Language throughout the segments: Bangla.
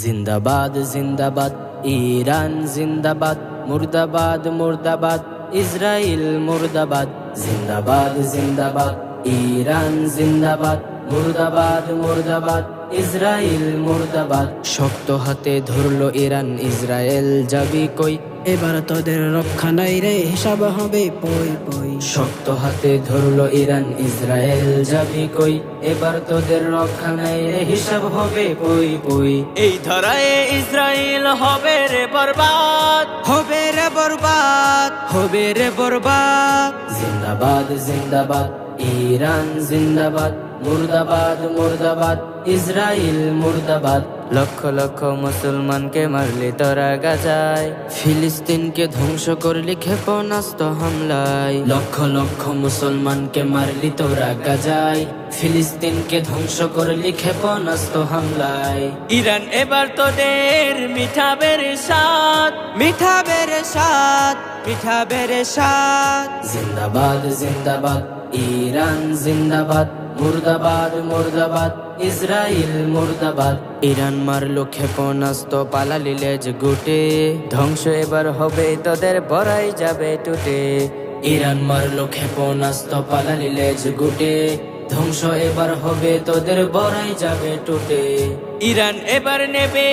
জিন্দাবাদ জিন্দাবাদ ইরান জিন্দাবাদ, মুর্দাবাদ মুর্দাবাদ ইসরাইল মুর্দাবাদ। জিন্দাবাদ জিন্দাবাদ ইরান জিন্দাবাদ, মুর্দাবাদ মুর্দাবাদ ইসরাইল মুর্দাবাদ। শক্ত হাতে ধরলো ইরান, ইসরায়েল যাবি কই, এবার তোদের রক্ষা নাই রে, হিসাব হবে পই পই। শক্ত হাতে ধরলো ইরান, ইসরায়েল যাবি কই, এবার তোদের রক্ষা নাই রে, হিসাব হবে পই পই। এই ধরায় ইসরায়েল হবে রে বরবাদ, হবে রে বরবাদ, হবে রে বরবাদ। জিন্দাবাদ জিন্দাবাদ ইরান জিন্দাবাদ, মুর্দাবাদ মুর্দাবাদ ইসরাইল মুর্দাবাদ। লক্ষ লক্ষ মুসলমানকে মারলি তোরা গাজায়, ফিলিস্তিনকে ধ্বংস করলি ক্ষেপণাস্ত্র হামলায়। লক্ষ লক্ষ মুসলমানকে মারলি তোরা গাজায়, ফিলিস্তিনকে ধ্বংস করলি ক্ষেপণাস্ত্র হামলায়। ইরান এবার তোদের মিঠাবে রে সাথ, মিঠাবে রে সাথ, মিঠাবে রে সাথ। জিন্দাবাদ জিন্দাবাদ ইরান জিন্দাবাদ, মুর্দাবাদ মুর্দাবাদ ইসরাইল মুর্দাবাদ। ইরান মারলো ক্ষেপণাস্ত্র, পালালি লেজ গুটে, ধ্বংস এবার হবে তোদের বড়াই যাবে টুটে। ইরান মারলো ক্ষেপণাস্ত্র, পালালি লেজ গুটে, ধ্বংস এবার হবে তোদের বড়াই যাবে টুটে। ইরান এবার নেবে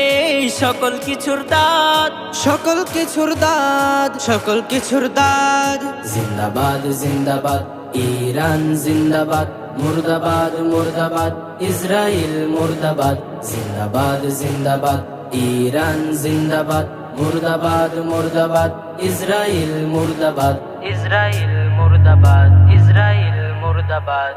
সকল কিছুর দাঁত, সকল কিছুর দাদ, সকল কিছুর দাদ। জিন্দাবাদ জিন্দাবাদ ইরান জিন্দাবাদ, মুর্দাবাদ মুর্দাবাদ ইসরাইল মুর্দাবাদ। জিন্দাবাদ জিন্দাবাদ ইরান জিন্দাবাদ, মুর্দাবাদ মুর্দাবাদ ইসরাইল মুর্দাবাদ। ইসরাইল মুর্দাবাদ, ইসরাইল মুর্দাবাদ।